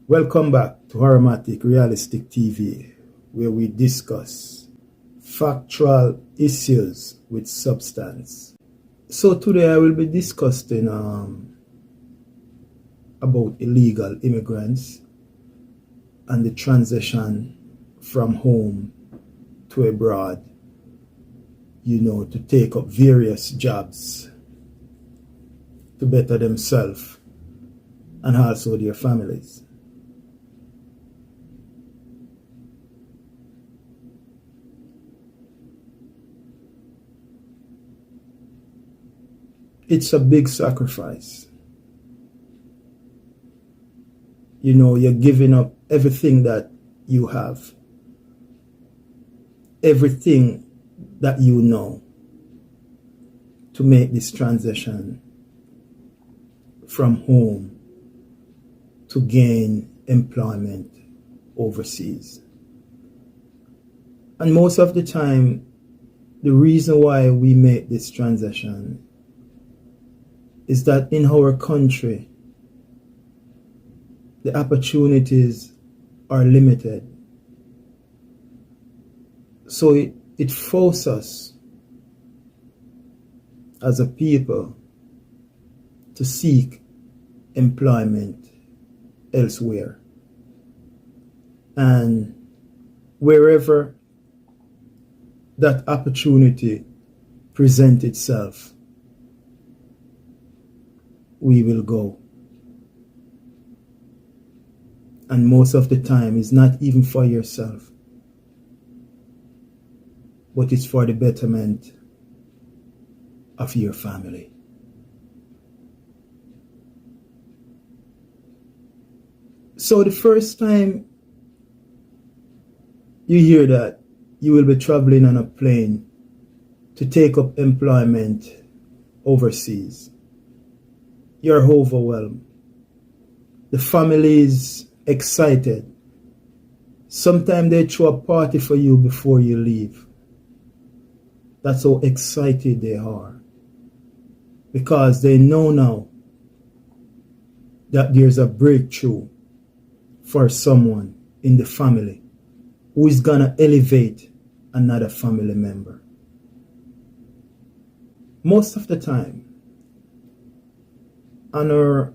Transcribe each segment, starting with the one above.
Welcome back to Aromatic Realistic TV, where we discuss factual issues with substance. So today I will be discussing about illegal immigrants and the transition from home to abroad, to take up various jobs to better themselves and also their families. It's a big sacrifice. You're giving up everything that you have, everything that you know to make this transition from home to gain employment overseas. And most of the time, the reason why we make this transition is that in our country, the opportunities are limited. So it forces us as a people to seek employment elsewhere. And wherever that opportunity presents itself, we will go. And most of the time, it's not even for yourself, but it's for the betterment of your family. So the first time you hear that you will be traveling on a plane to take up employment overseas, you're overwhelmed. The family is excited. Sometimes they throw a party for you before you leave. That's how excited they are. Because they know now that there's a breakthrough for someone in the family who is going to elevate another family member. Most of the time, on our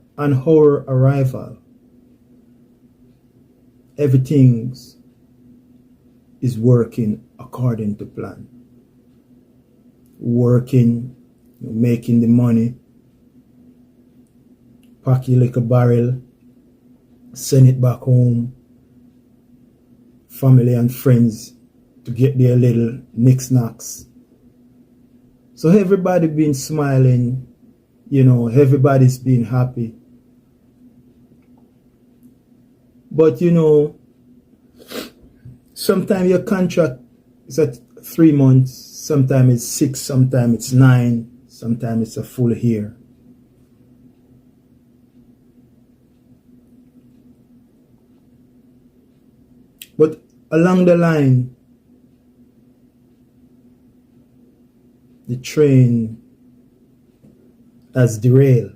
arrival, everything is working according to plan. Working, making the money, pack your little barrel, send it back home, family and friends to get their little knickknacks. So everybody been smiling, everybody's been happy. But sometimes your contract is at 3 months, sometimes it's 6, sometimes it's 9, sometimes it's a full year. But along the line, the train has derailed.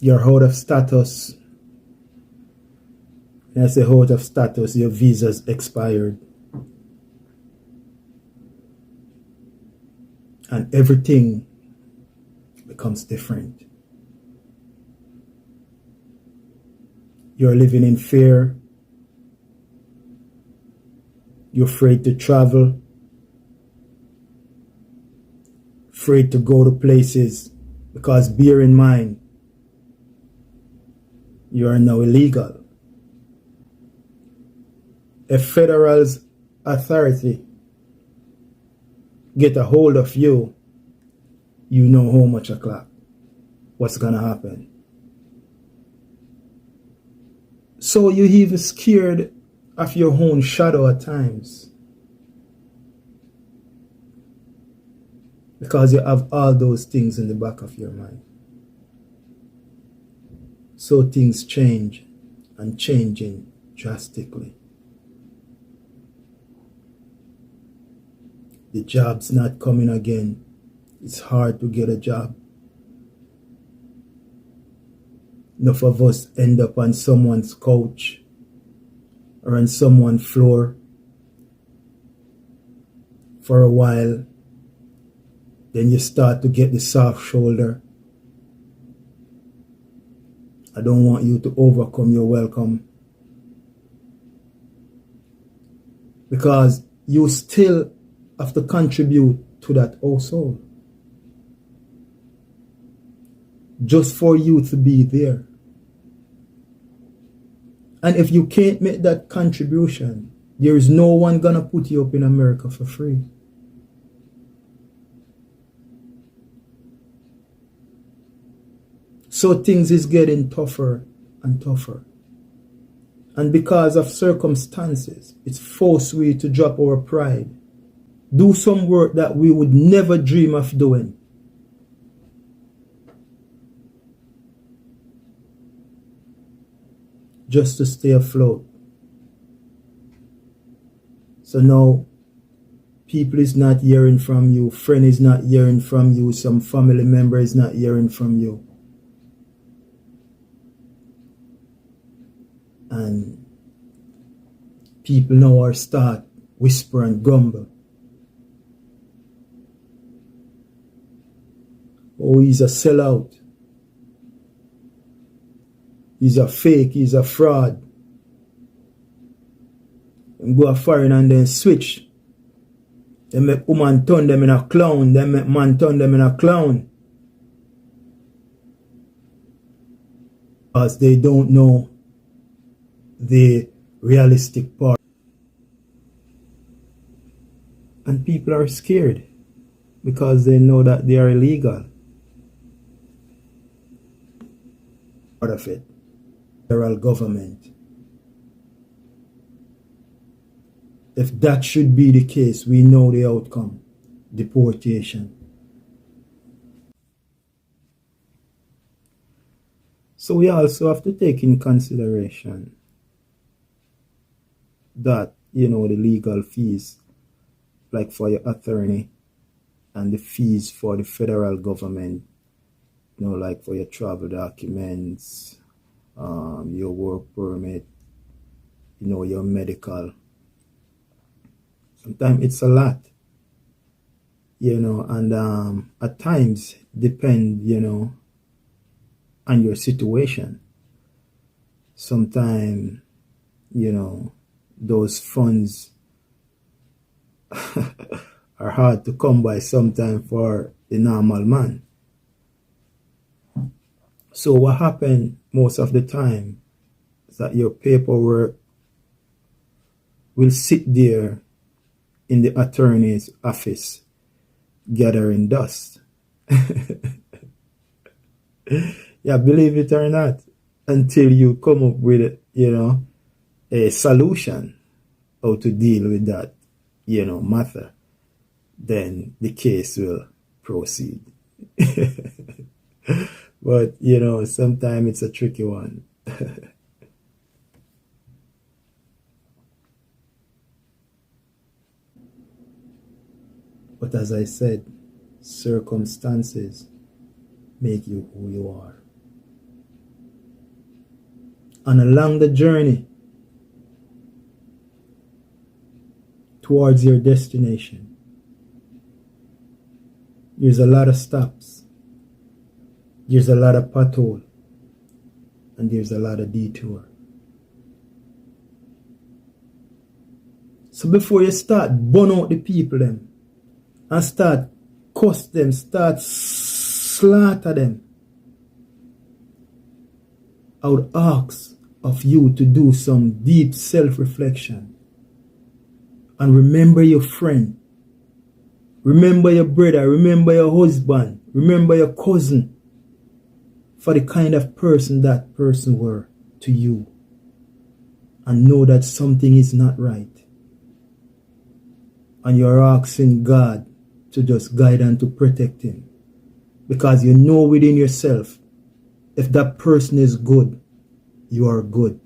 You're out of status. When I say out of status, your visa's expired. And everything becomes different. You're living in fear. You're afraid to travel. Afraid to go to places. Because bear in mind, you are now illegal. If federal authority get a hold of you, you know how much o'clock, what's gonna happen. So you're even scared of your own shadow at times. Because you have all those things in the back of your mind. So things change, and changing drastically. The job's not coming again. It's hard to get a job. enough of us end up on someone's couch or on someone's floor for a while. Then you start to get the soft shoulder. I don't want you to overcome your welcome. Because you still have to contribute to that household. Just for you to be there. And if you can't make that contribution, there is no one gonna put you up in America for free. So things is getting tougher and tougher. And because of circumstances, it's forced we to drop our pride. Do some work that we would never dream of doing. Just to stay afloat. So now, people is not hearing from you, friend is not hearing from you, some family member is not hearing from you. And people now are start whisper and grumble. Oh, he's a sellout. He's a fake, he's a fraud. And go a foreign and then switch. They make woman turn them in a clown. They make man turn them in a clown. Because they don't know the realistic part. And people are scared because they know that they are illegal. Part of it. Federal government. If that should be the case, we know the outcome. Deportation. So we also have to take in consideration that, the legal fees, like for your attorney, and the fees for the federal government, like for your travel documents, your work permit, your medical. Sometimes it's a lot, and at times depend, on your situation. Sometimes, those funds are hard to come by sometimes for the normal man. So what happened most of the time is that your paperwork will sit there in the attorney's office gathering dust. Yeah, believe it or not, until you come up with, a solution how to deal with that, matter, then the case will proceed. But, sometimes it's a tricky one. But as I said, circumstances make you who you are. And along the journey towards your destination, there's a lot of stops, there's a lot of pothole, and there's a lot of detour. So before you start burn out the people them, and start cuss them, start slaughter them, I would ask of you to do some deep self-reflection and remember your friend, remember your brother, remember your husband, remember your cousin for the kind of person that person were to you, and know that something is not right, and you're asking God to just guide and to protect him, because you know within yourself, if that person is good, you are good.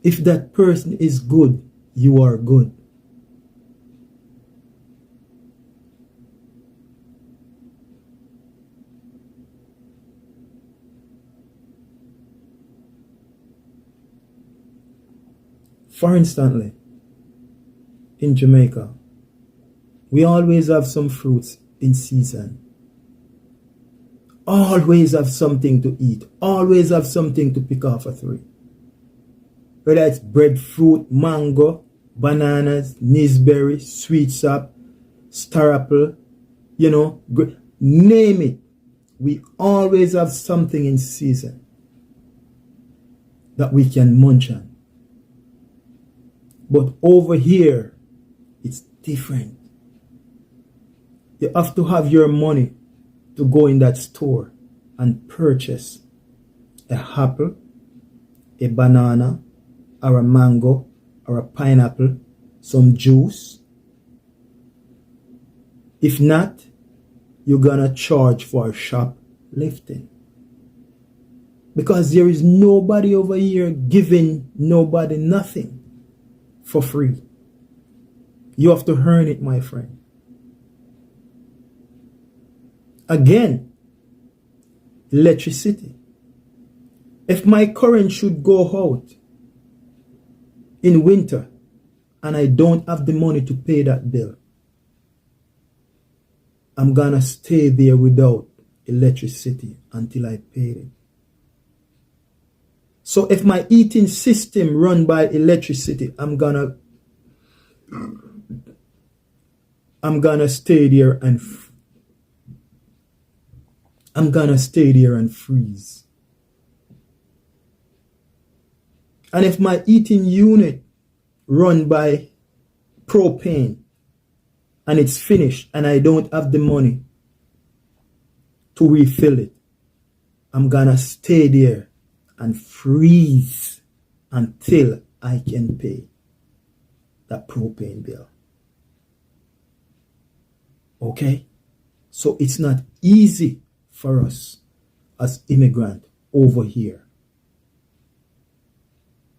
If that person is good, you are good. For instance, in Jamaica, we always have some fruits in season. Always have something to eat. Always have something to pick off a tree. Whether it's breadfruit, mango, bananas, nisberry, sweet sap, star apple, name it. We always have something in season that we can munch on. But over here, it's different. You have to have your money to go in that store and purchase a apple, a banana, or a mango, or a pineapple, some juice. If not, you're gonna charge for shoplifting. Because there is nobody over here giving nobody nothing for free. You have to earn it, my friend. Again, electricity. If my current should go out in winter and I don't have the money to pay that bill, I'm gonna stay there without electricity until I pay it. So if my heating system run by electricity, I'm gonna stay there and freeze. And if my heating unit run by propane and it's finished and I don't have the money to refill it, I'm gonna stay there and freeze until I can pay that propane bill. Okay? So it's not easy for us as immigrants over here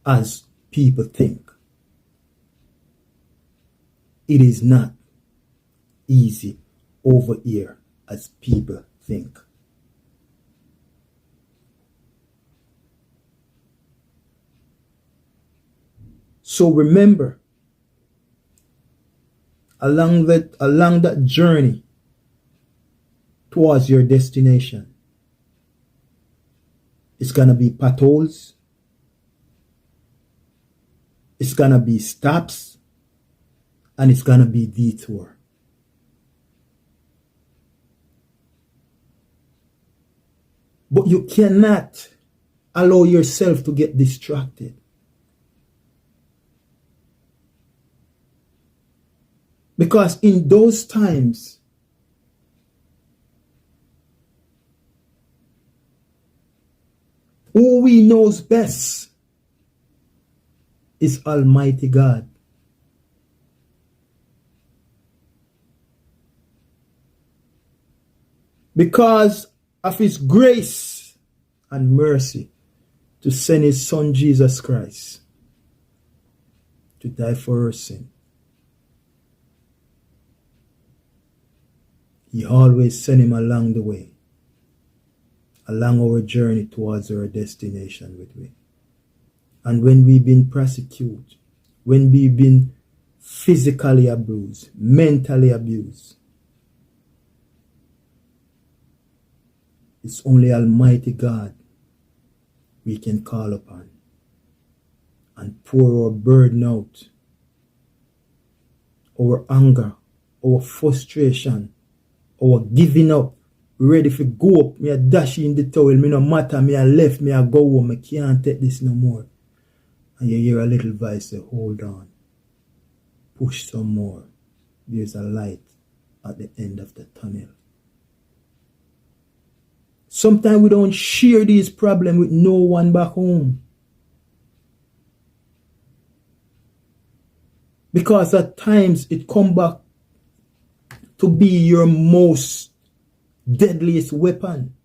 as people think. It is not easy over here as people think. So remember, along that journey towards your destination, it's gonna be potholes, it's gonna be stops, and it's gonna be detour. But you cannot allow yourself to get distracted. Because in those times, who we knows best is Almighty God. Because of His grace and mercy to send His Son Jesus Christ to die for our sin, He always sent Him along the way, along our journey towards our destination with me. And when we've been persecuted, when we've been physically abused, mentally abused, it's only Almighty God we can call upon and pour our burden out, our anger, our frustration, our giving up, ready to go up. Me a dash in the towel, me no matter, me a left, me a go home, me can't take this no more. And you hear a little voice say, hold on, push some more. There's a light at the end of the tunnel. Sometimes we don't share these problems with no one back home. Because at times it come back to be your most deadliest weapon,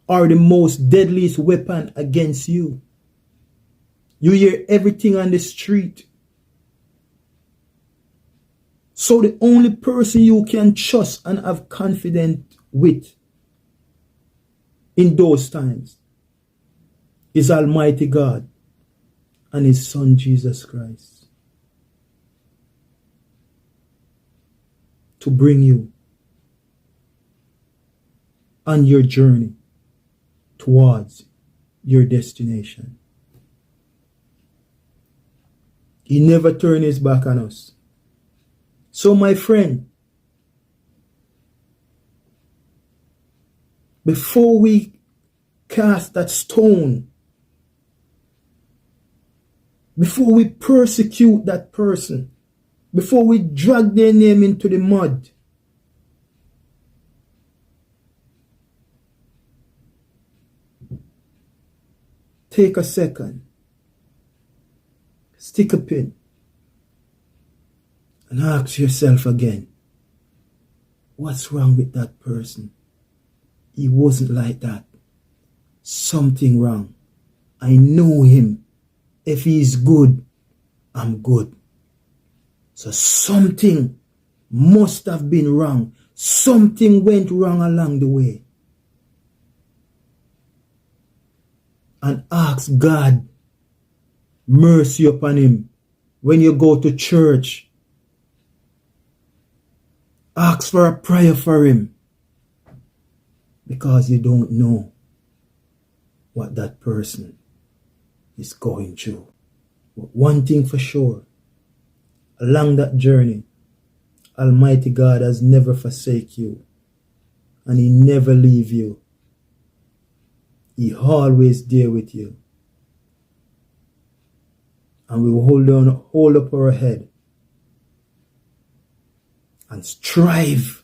or the most deadliest weapon against you. You hear everything on the street. So the only person you can trust and have confidence with in those times is Almighty God and his Son Jesus Christ to bring you on your journey towards your destination. He never turned his back on us. So my friend, before we cast that stone, before we persecute that person, before we drag their name into the mud, take a second, stick a pin, and ask yourself again, what's wrong with that person? He wasn't like that. Something wrong. I know him. If he's good, I'm good. So something must have been wrong. Something went wrong along the way. And ask God mercy upon him. When you go to church, ask for a prayer for him. Because you don't know what that person is going through. But one thing for sure, along that journey, Almighty God has never forsake you. And he never leave you. He always there with you. And we will hold up our head and strive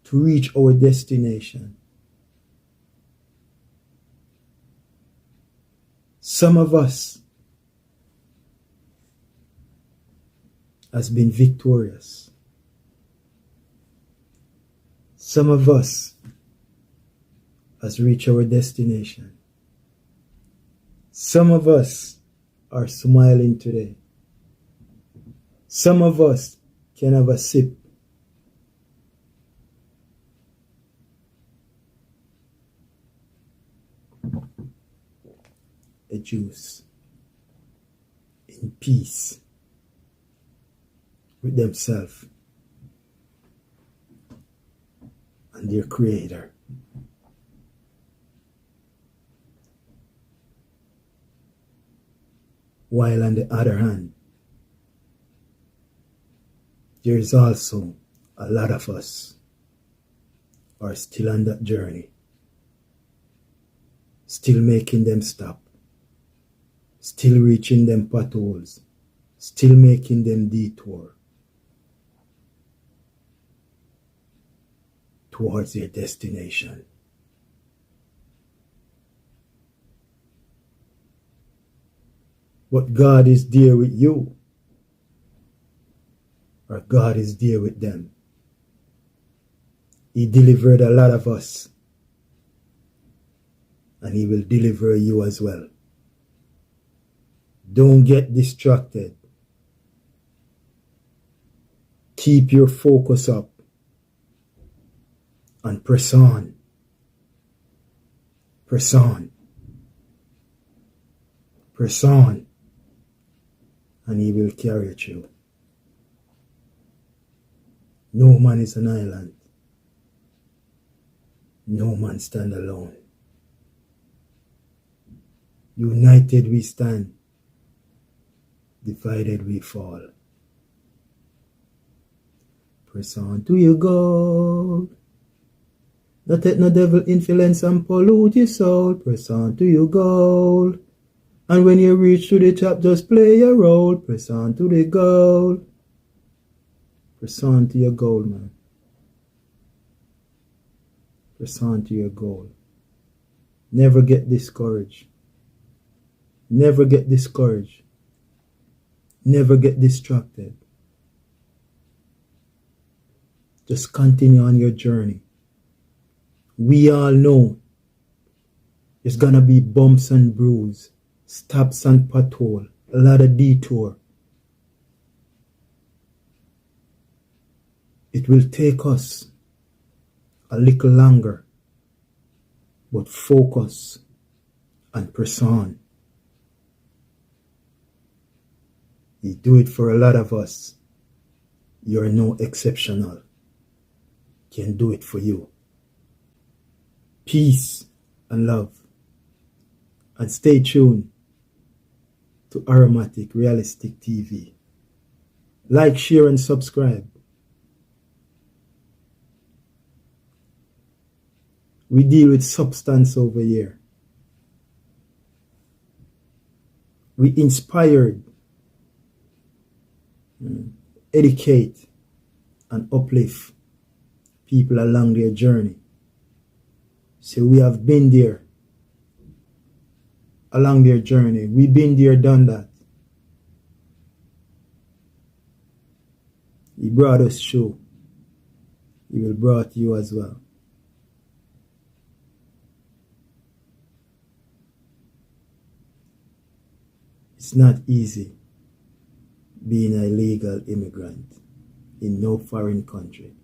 to reach our destination. Some of us has been victorious. Some of us has reached our destination. Some of us are smiling today. Some of us can have a sip a juice in peace with themselves and their Creator. While on the other hand, there is also a lot of us are still on that journey, still making them stop, still reaching them potholes, still making them detour towards their destination. But God is there with you, or God is there with them. He delivered a lot of us, and he will deliver you as well. Don't get distracted. Keep your focus up and press on. Press on. Press on. And he will carry you through. No man is an island. No man stand alone. United we stand. Divided we fall. Press on to your goal. Not let no devil influence and pollute your soul. Press on to your goal. And when you reach to the top, just play your role. Press on to the goal. Press on to your goal, man. Press on to your goal. Never get discouraged. Never get discouraged. Never get distracted. Just continue on your journey. We all know there's gonna be bumps and bruises, stops and pothole, a lot of detour. It will take us a little longer but focus and press on. You do it for a lot of us. You're no exceptional. Can do it for you. Peace and love. And stay tuned to Aromatic Realistic TV. Like, share, and subscribe. We deal with substance over here. We inspired, educate, and uplift people along their journey. So we have been there along their journey. We've been there, done that. He brought us through. He will brought you as well. It's not easy being a legal immigrant in no foreign country.